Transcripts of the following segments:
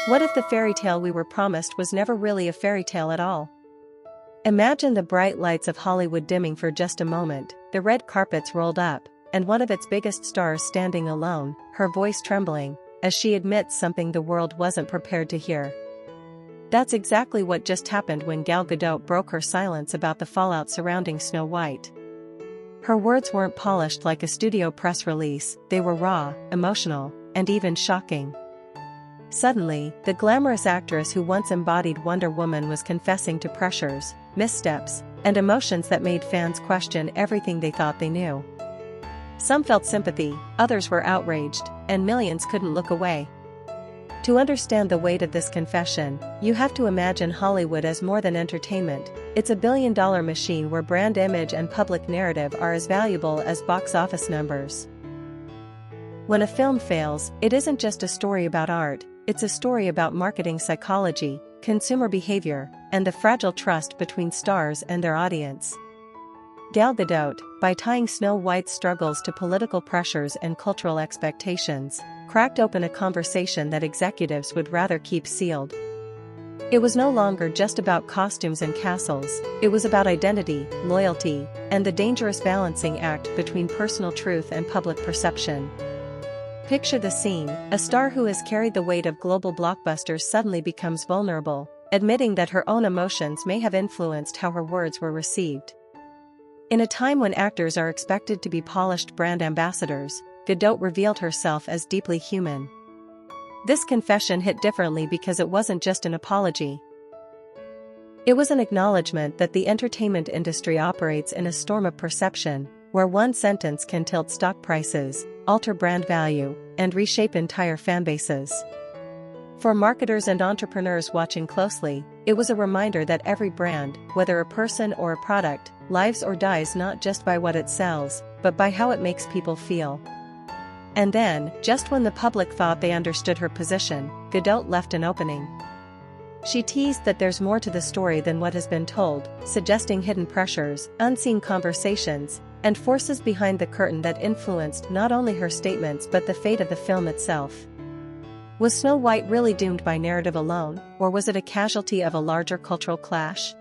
What if the fairy tale we were promised was never really a fairy tale at all? Imagine the bright lights of Hollywood dimming for just a moment, the red carpets rolled up, and one of its biggest stars standing alone, her voice trembling, as she admits something the world wasn't prepared to hear. That's exactly what just happened when Gal Gadot broke her silence about the fallout surrounding Snow White. Her words weren't polished like a studio press release, they were raw, emotional, and even shocking. Suddenly, the glamorous actress who once embodied Wonder Woman was confessing to pressures, missteps, and emotions that made fans question everything they thought they knew. Some felt sympathy, others were outraged, and millions couldn't look away. To understand the weight of this confession, you have to imagine Hollywood as more than entertainment. It's a billion-dollar machine where brand image and public narrative are as valuable as box office numbers. When a film fails, it isn't just a story about art, it's a story about marketing psychology, consumer behavior, and the fragile trust between stars and their audience. Gal Gadot, by tying Snow White's struggles to political pressures and cultural expectations, cracked open a conversation that executives would rather keep sealed. It was no longer just about costumes and castles, it was about identity, loyalty, and the dangerous balancing act between personal truth and public perception. Picture the scene: a star who has carried the weight of global blockbusters suddenly becomes vulnerable, admitting that her own emotions may have influenced how her words were received. In a time when actors are expected to be polished brand ambassadors, Gadot revealed herself as deeply human. This confession hit differently because it wasn't just an apology. It was an acknowledgement that the entertainment industry operates in a storm of perception, where one sentence can tilt stock prices, alter brand value, and reshape entire fanbases. For marketers and entrepreneurs watching closely, it was a reminder that every brand, whether a person or a product, lives or dies not just by what it sells, but by how it makes people feel. And then, just when the public thought they understood her position, Gadot left an opening. She teased that there's more to the story than what has been told, suggesting hidden pressures, unseen conversations, and forces behind the curtain that influenced not only her statements but the fate of the film itself. Was Snow White really doomed by narrative alone, or was it a casualty of a larger cultural clash?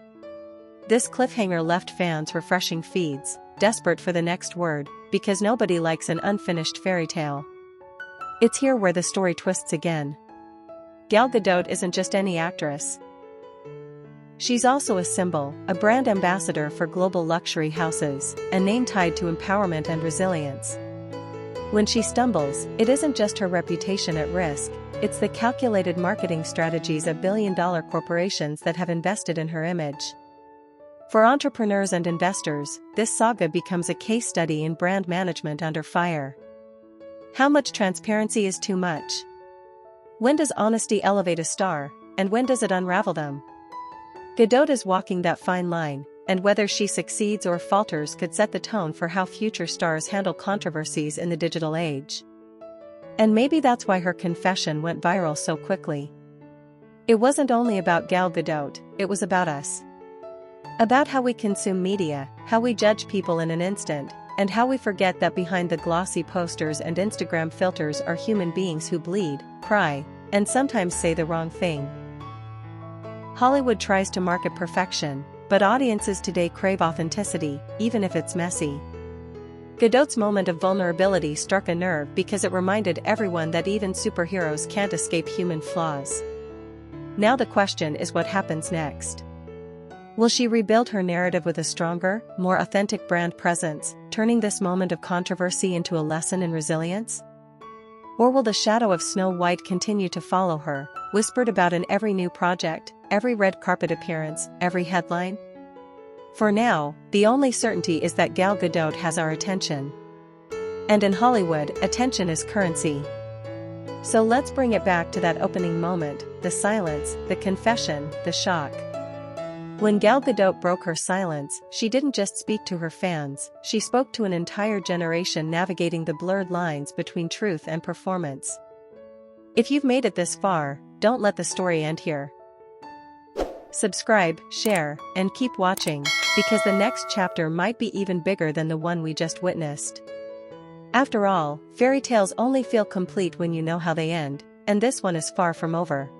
This cliffhanger left fans refreshing feeds, desperate for the next word, because nobody likes an unfinished fairy tale. It's here where the story twists again. Gal Gadot isn't just any actress. She's also a symbol, a brand ambassador for global luxury houses, a name tied to empowerment and resilience. When she stumbles, it isn't just her reputation at risk, it's the calculated marketing strategies of billion-dollar corporations that have invested in her image. For entrepreneurs and investors, this saga becomes a case study in brand management under fire. How much transparency is too much? When does honesty elevate a star, and when does it unravel them? Gadot is walking that fine line, and whether she succeeds or falters could set the tone for how future stars handle controversies in the digital age. And maybe that's why her confession went viral so quickly. It wasn't only about Gal Gadot, it was about us. About how we consume media, how we judge people in an instant, and how we forget that behind the glossy posters and Instagram filters are human beings who bleed, cry, and sometimes say the wrong thing. Hollywood tries to market perfection, but audiences today crave authenticity, even if it's messy. Gadot's moment of vulnerability struck a nerve because it reminded everyone that even superheroes can't escape human flaws. Now the question is, what happens next? Will she rebuild her narrative with a stronger, more authentic brand presence, turning this moment of controversy into a lesson in resilience? Or will the shadow of Snow White continue to follow her, whispered about in every new project, every red carpet appearance, every headline? For now, the only certainty is that Gal Gadot has our attention. And in Hollywood, attention is currency. So let's bring it back to that opening moment, the silence, the confession, the shock. When Gal Gadot broke her silence, she didn't just speak to her fans, she spoke to an entire generation navigating the blurred lines between truth and performance. If you've made it this far, don't let the story end here. Subscribe, share, and keep watching, because the next chapter might be even bigger than the one we just witnessed. After all, fairy tales only feel complete when you know how they end, and this one is far from over.